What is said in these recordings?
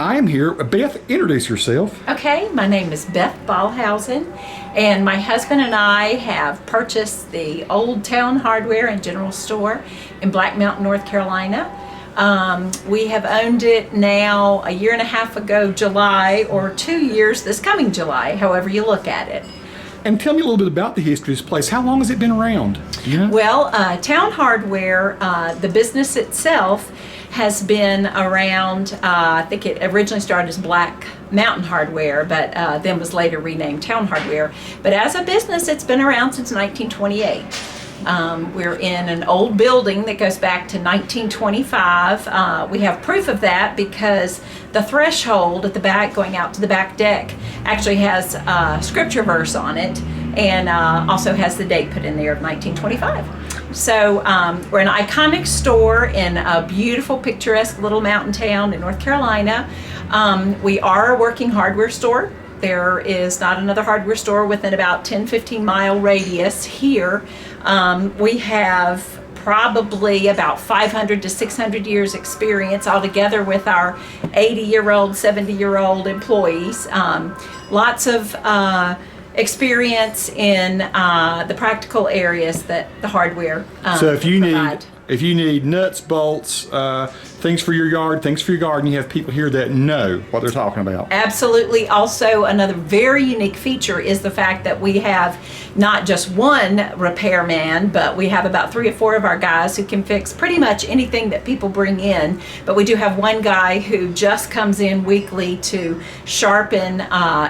I am here. Beth, introduce yourself. Okay, my name is Beth Ballhausen, and my husband and I have purchased the Old Town Hardware and General Store in Black Mountain, North Carolina. We have owned it now a year and a half ago, July, or 2 years this coming July, however you look at it. And tell me a little bit about the history of this place. How long has it been around? Do you know? Well, Town Hardware, the business itself, has been around, I think it originally started as Black Mountain Hardware, but then was later renamed Town Hardware. But as a business, it's been around since 1928. We're in an old building that goes back to 1925. We have proof of that because the threshold at the back going out to the back deck actually has a scripture verse on it, and also has the date put in there of 1925. So we're an iconic store in a beautiful, picturesque little mountain town in North Carolina. We are a working hardware store. There is not another hardware store within about 10-15 mile radius here. We have probably about 500 to 600 years experience altogether with our 80-year-old, 70-year-old employees. Lots of experience in the practical areas that the hardware So if you provide. if you need nuts, bolts, things for your yard, things for your garden, you have people here that know what they're talking about. Absolutely. Also, another very unique feature is the fact that we have not just one repairman, but we have about 3 or 4 of our guys who can fix pretty much anything that people bring in. But we do have one guy who just comes in weekly to sharpen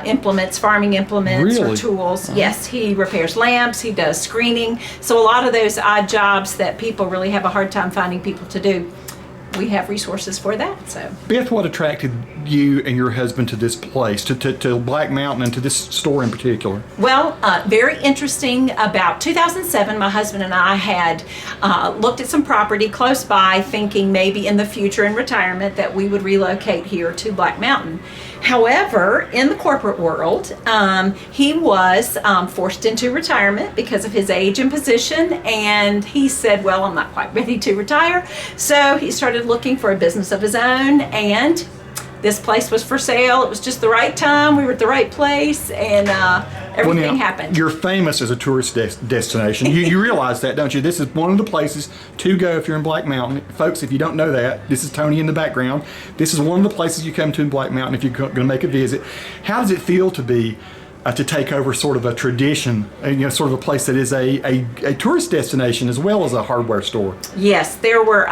implements, farming implements or Really? tools. Yes, he repairs lamps, he does screening. So a lot of those odd jobs that people really have a hard time finding people to do, we have resources for that. So Beth, what attracted you and your husband to this place, to Black Mountain, and to this store in particular? well, very interesting. About 2007, my husband and I had looked at some property close by, thinking maybe in the future in retirement that we would relocate here to Black Mountain. However, in the corporate world, he was forced into retirement because of his age and position, and he said, well, I'm not quite ready to retire. So he started looking for a business of his own, and this place was for sale. It was just the right time. We were at the right place, and everything Well, now, happened. You're famous as a tourist destination. You realize that, don't you? This is one of the places to go if you're in Black Mountain. Folks, if you don't know that, this is Tony in the background. This is one of the places you come to in Black Mountain if you're going to make a visit. How does it feel to be to take over sort of a tradition, sort of a place that is a tourist destination as well as a hardware store? Yes, there were,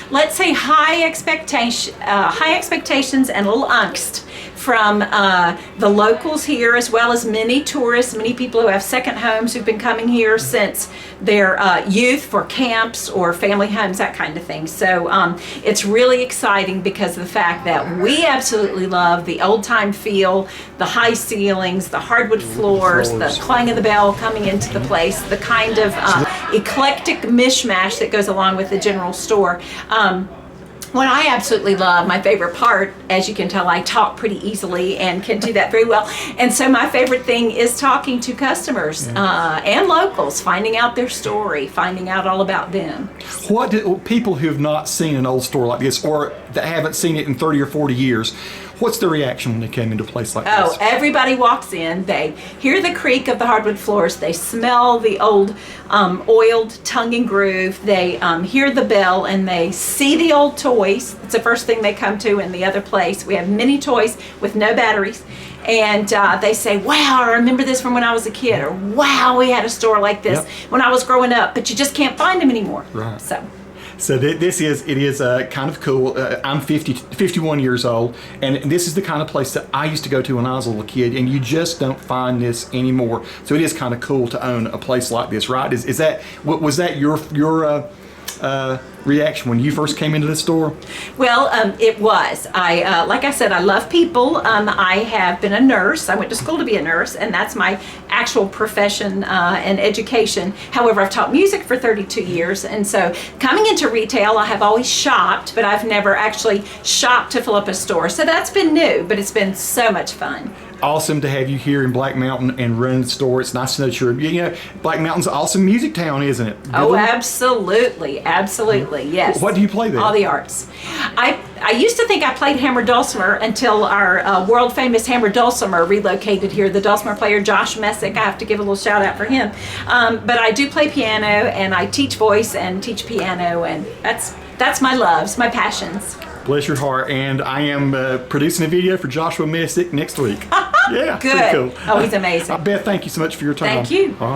let's say, high expectations and a little angst from the locals here, as well as many tourists, many people who have second homes who've been coming here since their youth for camps or family homes, that kind of thing. So it's really exciting because of the fact that we absolutely love the old-time feel, the high ceilings, the hardwood floors, the clang of the bell coming into the place, the kind of eclectic mishmash that goes along with the general store. What I absolutely love, my favorite part, as you can tell, I talk pretty easily and can do that very well. And so my favorite thing is talking to customers and locals, finding out their story, finding out all about them. What do people who have not seen an old store like this, or that haven't seen it in 30 or 40 years, what's their reaction when they come into a place like this? Oh, everybody walks in, they hear the creak of the hardwood floors, they smell the old oiled tongue and groove, they hear the bell, and they see the old toys. It's the first thing they come to in the other place. We have many toys with no batteries. And they say, wow, I remember this from when I was a kid, or wow, we had a store like this when I was growing up, but you just can't find them anymore. Right. So this is kind of cool. I'm 51 years old, and this is the kind of place that I used to go to when I was a little kid, and you just don't find this anymore. So it is kind of cool to own a place like this, right? Was that your reaction when you first came into the store? Well, it was. Like I said, I love people. I have been a nurse. I went to school to be a nurse, and that's my actual profession and education. However, I've taught music for 32 years, and so coming into retail, I have always shopped, but I've never actually shopped to fill up a store. So that's been new, but it's been so much fun. Awesome to have you here in Black Mountain and running the store. It's nice to know that Black Mountain's an awesome music town, isn't it? Oh, absolutely, absolutely. absolutely, yes. What do you play there? All the arts. I used to think I played hammer dulcimer until our world famous hammer dulcimer relocated here. The dulcimer player Josh Messick, I have to give a little shout out for him. But I do play piano, and I teach voice and teach piano, and that's my loves, my passions. Bless your heart. And I am producing a video for Joshua Messick next week. Yeah, Good. pretty cool. Oh, he's amazing. Beth, thank you so much for your time. Thank you. All right.